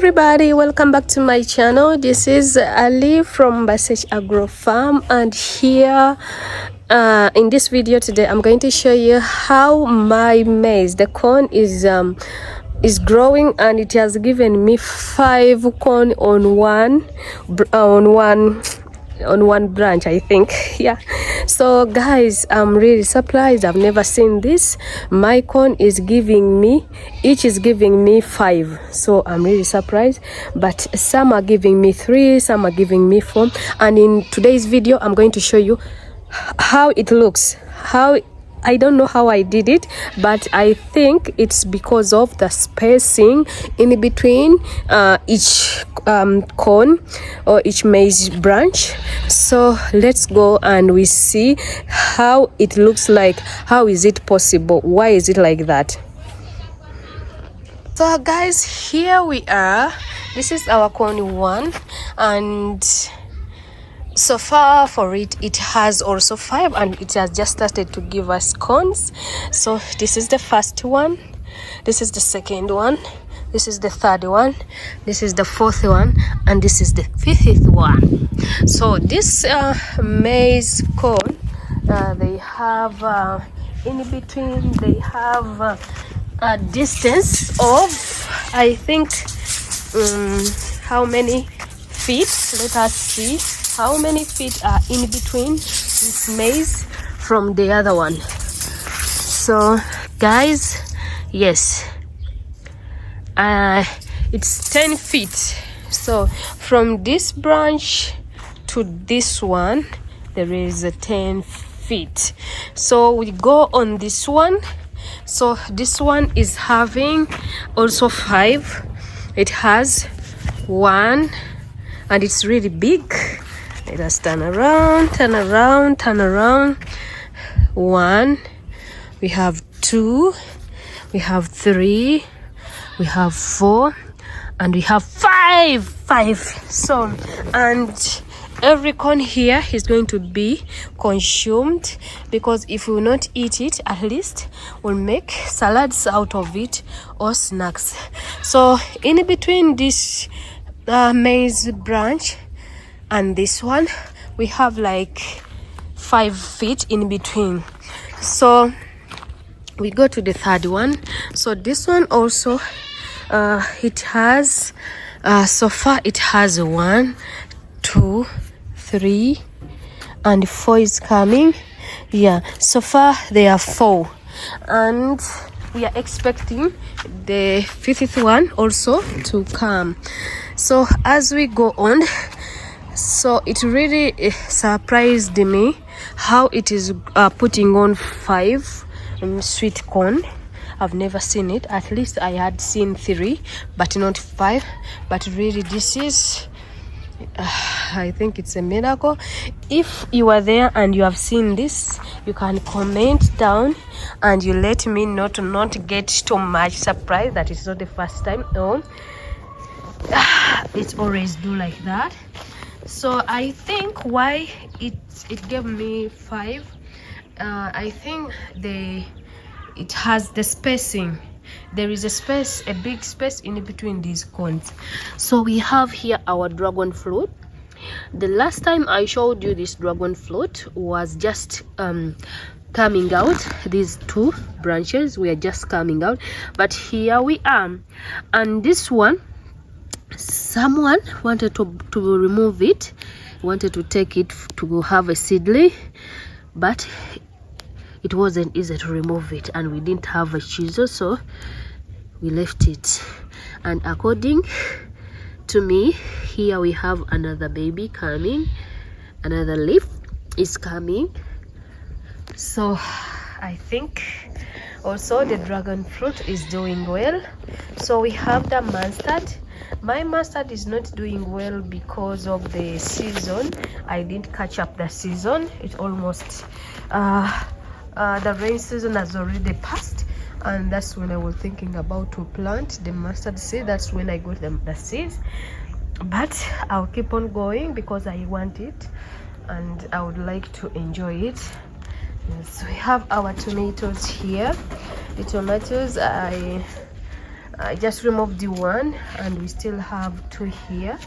everybody, welcome back to my channel. This is Ali from Basech Agro Farm, and here in this video today I'm going to show you how my maize, the corn, is growing, and it has given me 5 corn on one branch, I think. Yeah, so guys, I'm really surprised. I've never seen this. My corn is giving me, each is giving me 5, so I'm really surprised. But some are giving me 3, some are giving me 4, and in today's video I'm going to show you how it looks. I don't know how I did it, but I think it's because of the spacing in between each corn or each maize branch. So let's go and we see how it looks like. How is it possible? Why is it like that? So guys, here we are. This is our corn 1, and so far for it has also 5, and it has just started to give us corns. So this is the first one, this is the second one, this is the third one, this is the fourth one, and this is the 5th one. So this maize corn, they have in between, they have a distance of, I think, how many feet? Let us see how many feet are in between this maize from the other one. So guys, yes, it's 10 feet. So from this branch to this one there is a 10 feet. So we go on this one. So this one is having also 5. It has 1, and it's really big. Let us turn around, turn around, turn around. 1, we have 2, we have 3, we have 4, and we have 5. So, and every corn here is going to be consumed, because if we will not eat it, at least we'll make salads out of it or snacks. So in between this maize branch and this one, we have like 5 feet in between. So we go to the third one. So this one also, it has so far it has 1, 2, 3, and 4 is coming. Yeah, so far there are 4, and we are expecting the 5th one also to come. So as we go on, so it really surprised me how it is putting on 5 sweet corn. I've never seen it. At least I had seen 3, but not 5. But really, this is I think it's a miracle. If you are there and you have seen this, you can comment down and you let me know to not get too much surprise that it's not the first time. No, it's always do like that. So I think why it gave me 5, I think it has the spacing. There is a big space in between these corns. So we have here our dragon fruit. The last time I showed you this dragon fruit was just coming out. These 2 branches were just coming out, but here we are. And this one, someone wanted to remove it, wanted to take it to have a seedling, but it wasn't easy to remove it, and we didn't have a chisel, so we left it. And according to me, here we have another baby coming, another leaf is coming. So I think also the dragon fruit is doing well. So we have the mustard. My mustard is not doing well because of the season. I didn't catch up the season. It almost the rain season has already passed, and that's when I was thinking about to plant the mustard seed. That's when I got the seeds, but I'll keep on going because I want it and I would like to enjoy it. Yes, we have our tomatoes here. The tomatoes, I I just removed the one and we still have 2 here.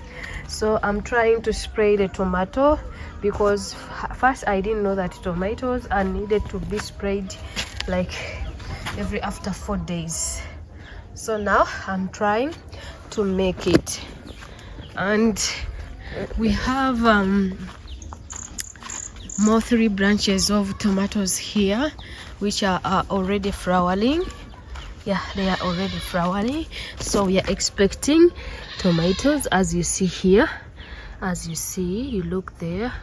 So I'm trying to spray the tomato because first I didn't know that tomatoes are needed to be sprayed like every after 4 days. So now I'm trying to make it, and we have more 3 branches of tomatoes here which are already flowering. Yeah, they are already flowering, so we are expecting tomatoes. As you see here, as you see, you look there,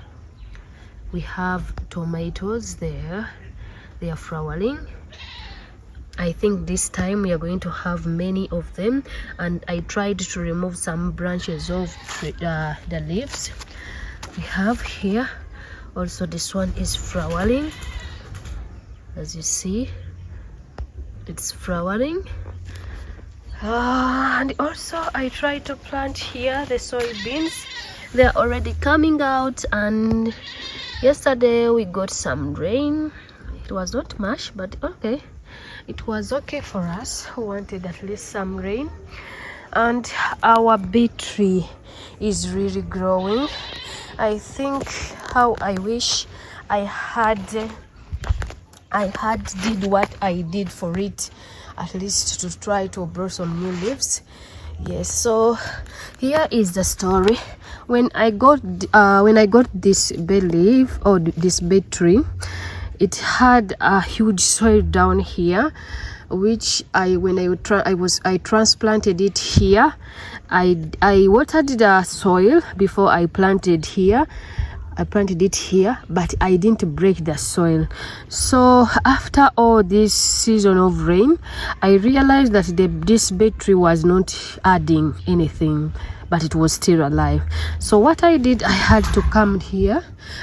we have tomatoes there, they are flowering. I think this time we are going to have many of them, and I tried to remove some branches of the leaves. We have here also, this one is flowering. As you see, it's flowering. And also I tried to plant here the soybeans. They're already coming out, and yesterday we got some rain. It was not much, but okay, it was okay for us who wanted at least some rain. And our beet tree is really growing. I think how I wish I had did what I did for it, at least to try to grow some new leaves. Yes, so here is the story. When I got this bay leaf, or this bay tree, it had a huge soil down here, which I transplanted it here. I watered the soil before I planted here. I planted it here, but I didn't break the soil. So after all this season of rain, I realized that this bay tree was not adding anything, but it was still alive. So what I did, I had to come here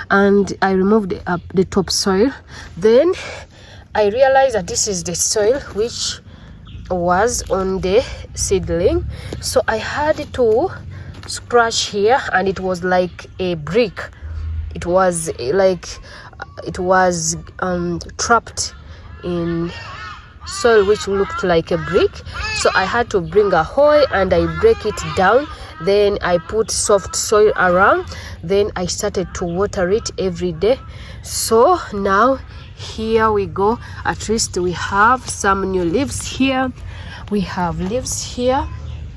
and I removed the topsoil. Then I realized that this is the soil which was on the seedling. So I had to scratch here, and it was like a brick. It was trapped in soil which looked like a brick. So I had to bring a hoe and I break it down. Then I put soft soil around. Then I started to water it every day. So now here we go. At least we have some new leaves here. We have leaves here,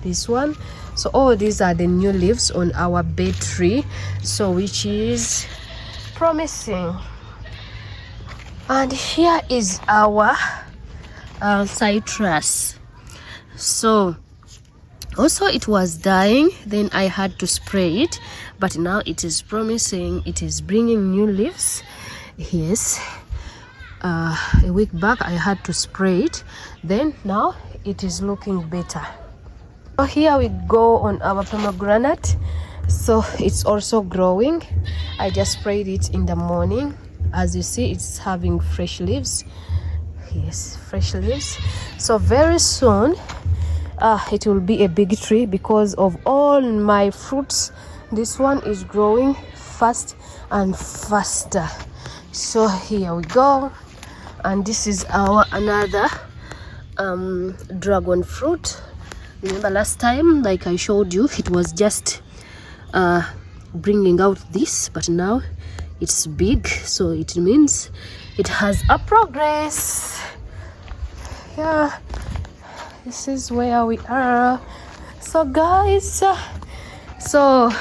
this one. So all these are the new leaves on our bay tree, so which is promising. And here is our citrus. So also it was dying, then I had to spray it, but now it is promising. It is bringing new leaves. Yes, a week back I had to spray it, then now it is looking better. So here we go on our pomegranate. So it's also growing. I just sprayed it in the morning. As you see, it's having fresh leaves. Yes, fresh leaves. So very soon it will be a big tree because of all my fruits. This one is growing fast and faster. So here we go. And this is our another dragon fruit. Remember last time, like I showed you, it was just bringing out this, but now it's big, so it means it has a progress. Yeah, this is where we are. So guys, so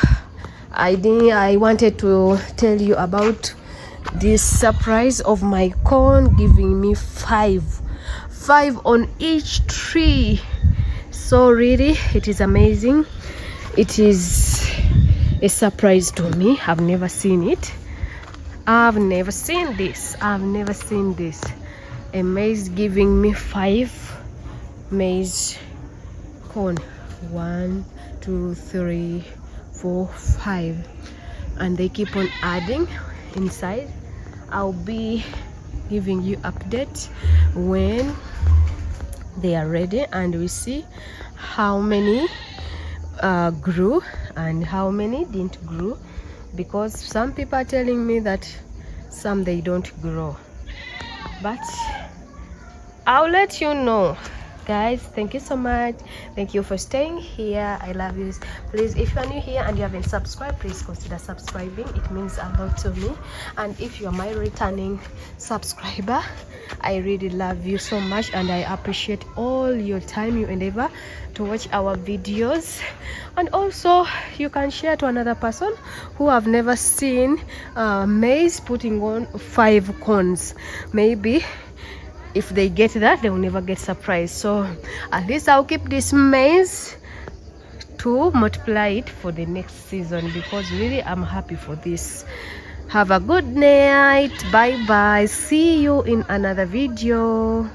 I wanted to tell you about this surprise of my corn giving me five on each tree. So really, it is amazing. It is a surprise to me. I've never seen it. I've never seen this. A maize giving me 5 maize corn. 1, 2, 3, 4, 5, and they keep on adding inside. I'll be giving you update when they are ready, and we see how many grew and how many didn't grow, because some people are telling me that some they don't grow, but I'll let you know guys, thank you so much. Thank you for staying here. I love you. Please, if you are new here and you haven't subscribed, please consider subscribing. It means a lot to me. And if you are my returning subscriber, I really love you so much, and I appreciate all your time you endeavor to watch our videos. And also you can share to another person who have never seen maize putting on 5 cones. Maybe if they get that, they will never get surprised. So at least I'll keep this maize to multiply it for the next season, because really I'm happy for this. Have a good night. Bye bye. See you in another video.